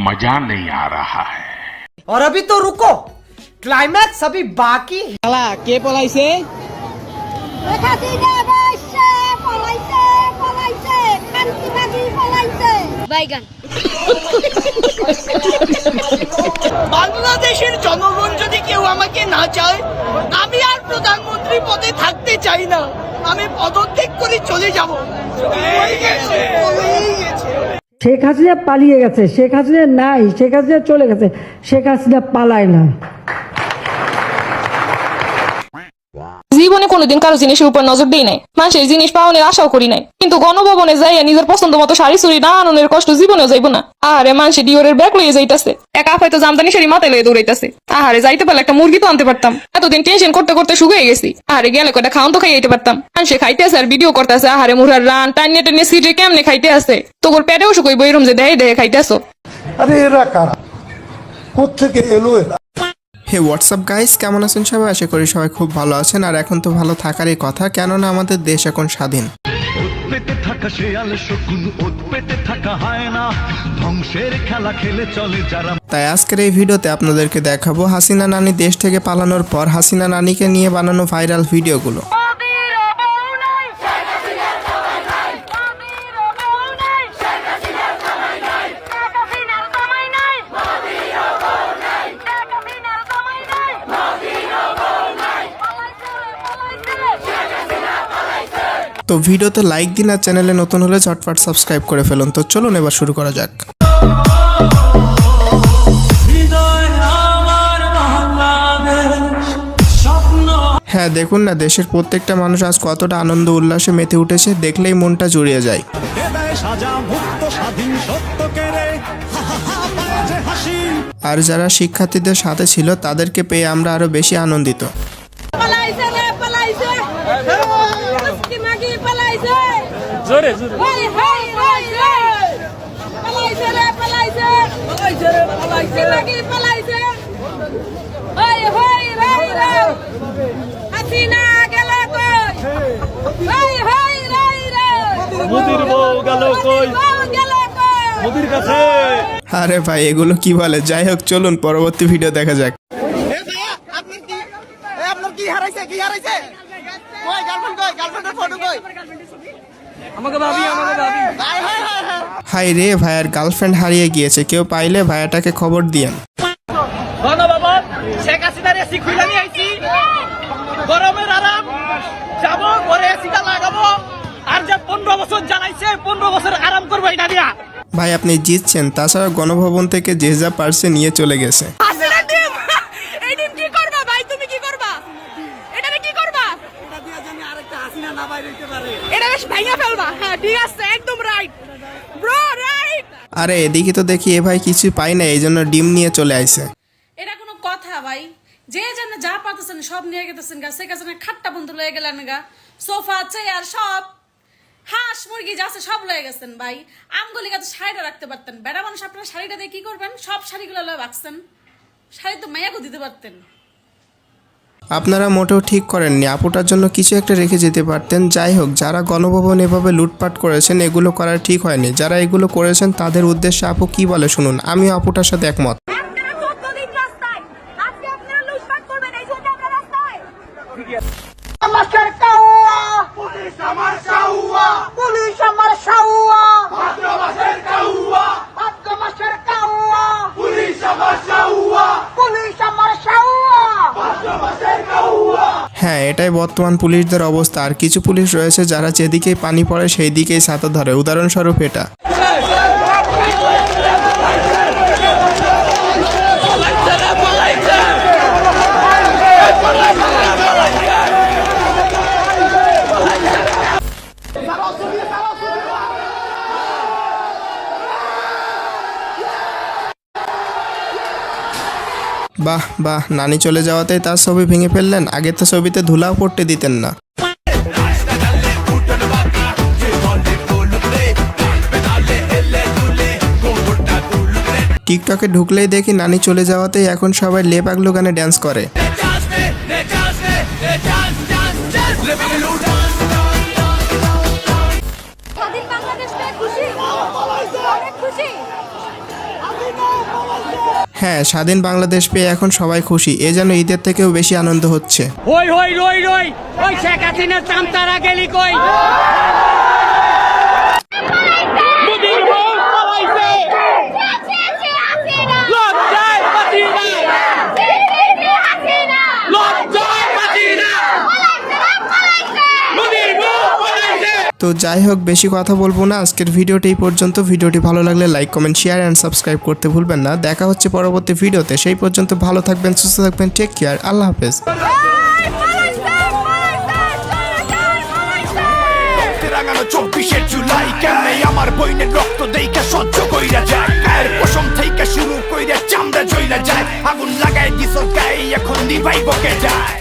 मजा नहीं आ रहा है। और अभी तो रुको, क्लाइमैक्स अभी बाकी है। শালা কে পলাইছে? বাংলাদেশের জনগণ যদি কেউ আমাকে না চায়, আমি আর প্রধানমন্ত্রী পদে থাকতে চাই না, আমি পদত্যাগ করে চলে যাব। শেখ হাসিনা পালিয়ে গেছে, শেখ হাসিনা নাই, শেখ হাসিনা চলে গেছে, শেখ হাসিনা পালায় না। জীবনে কোনোদিন কারো জিনিসের উপর নজর দিই নাই, মানুষের জিনিস পাওয়ানোর আশাও করি নাই, কিন্তু গণভবনে যাইয়া নিজের পছন্দ মতো শাড়ি চুরি না আননের কষ্ট জীবনেও যাইব না। আহারে মানুষে ডিওরের ব্যাগ লইয়ে যাইতাছে, এক আপ হয়তো জামদানি শাড়ি মাথায় লইয়ে দৌড়াইতাছে। আহারে যাইতে পারলে একটা মুরগি তো আনতে পারতাম, এতদিন টেনশন করতে করতে শুকিয়ে গেছি। আহারে গেলে কয়টা খাওয়ান তো খাইতে পারতাম। মানুষে খাইতে আছে আর ভিডিও করতেছে, আহারে মুরার রান টাইনে টেনে সিটে কেমনে খাইতে আছে, তোর পেটেও শুকইব এরম যে দেহে দেহে খাইতে আসো। আরে এরা কারা, কোত্থেকে এলো এরা? হে হোয়াটসঅ্যাপ গাইস, কেমন আছেন সবাই? আশা করি সবাই খুব ভালো আছেন। আর এখন তো ভালো থাকারই কথা, কেননা আমাদের দেশ এখন স্বাধীন। তাই আজকের এই ভিডিওতে আপনাদেরকে দেখাবো হাসিনা নানি দেশ থেকে পালানোর পর হাসিনা নানিকে নিয়ে বানানো ভাইরাল ভিডিওগুলো। তো ভিডিওতে লাইক দিন আর চ্যানেলে নতুন হলে ঝটপট সাবস্ক্রাইব করে ফেলুন। তো চলুন এবার শুরু করা যাক। হ্যাঁ দেখুন না, দেশের প্রত্যেকটা মানুষ আজ কতটা আনন্দ উল্লাসে মেতে উঠেছে, দেখলেই মনটা জুড়িয়ে যায়। আর যারা শিক্ষার্থীদের সাথে ছিল তাদেরকে পেয়ে আমরা আরো বেশি আনন্দিত। আরে ভাই এগুলো কি বলে? যাই হোক চলুন পরবর্তী ভিডিও দেখা যাক। হাই রে, ভাইয়ার গার্লফ্রেন্ড হারিয়ে গিয়েছে, কেউ পাইলে ভাইয়াটাকে খবর দিয়েন। গরমের আরাম যাবো, ঘরে এসিটা লাগাবো, আর যে 15 বছর জ্বালাইছে 15 বছর আরাম করবো এটা দিয়া। ভাই আপনি জিতছেন, তাছাড়া গণভবন থেকে যে যা পারছে নিয়ে চলে গেছে। আরে এদিকে তো দেখি এ ভাই কিছু পাই না, এই জন্য ডিম নিয়ে চলে আইছে। এটা কোনো কথা ভাই? যে যেন যা পাতেছেন সব নিয়ে গেতেছেন গা, সে কাছে খাট্টা বন্ধ লয়ে গেলেন গা, সোফা চেয়ার সব, হাঁস মুরগি যা আছে সব লয়ে গেছেন ভাই। আমগুলি কাছে শাড়িটা রাখতে পারতেন, বেড়া মানুষ আপনারা শাড়িটা দিয়ে কি করবেন? সব শাড়িগুলো লয়ে রাখছেন, শাড়ি তো মায়াকে দিতে পারতেন। আপনারা মোটেও ঠিক করেননি, আপুটার জন্য কিছু একটা রেখে যেতে পারতেন। যাই হোক, যারা গণভবন এভাবে লুটপাট করেছেন এগুলো করা ঠিক হয়নি। যারা এগুলো করেছেন তাদের উদ্দেশ্যে আপু কি বলে শুনুন, আমিও আপুটার সাথে একমত। হ্যাঁ এটাই বর্তমান পুলিশদের অবস্থা। আর কিছু পুলিশ রয়েছে যারা যেদিকেই পানি পড়ে সেই দিকেই ছাতা ধরে, উদাহরণস্বরূপ এটা। বাহ বাহ, নানি চলে যাওয়াতেই তার ছবি ভেঙে ফেললেন, আগে তো ছবিতে ধুলাও পড়তে দিতেন না। টিকটকে ঢুকলেই দেখি নানি চলে যাওয়াতেই এখন সবাই লে পাগলু গানে ড্যান্স করে। স্বাধীন বাংলাদেশ পেয়ে খুশি? অনেক খুশি? হ্যাঁ, স্বাধীন বাংলাদেশ পেয়ে এখন সবাই খুশি, এ যেন ঈদের থেকেও বেশি আনন্দ হচ্ছে। ওই ওই রই রই ওই শেখ হাসিনার চামচারা গেলি কই? মোদির বউ পালাইছে। লজ্জায় হাসিনা। লজ্জায় হাসিনা। মোদির বউ পালাইছে। তো যাই হোক, বেশি কথা বলবো না, আজকের ভিডিওটি এই পর্যন্ত। ভিডিওটি ভালো লাগলে like, comment, share and subscribe করতে ভুলবেন না। দেখা হচ্ছে পরবর্তী ভিডিওতে, সেই পর্যন্ত ভালো থাকবেন, সুস্থ থাকবেন, টেক কেয়ার, আল্লাহ হাফেজ। রাঙানো 24শে জুলাই কেমনে আমার বইনের রক্ত দেইখা সহ্য কইরা যায়, গায়ের পশম থেকে শুরু কইরা চামড়া জইলা যায়, আগুন লাগায় দিছো গায়ে এখন নিভাই বকে যায়।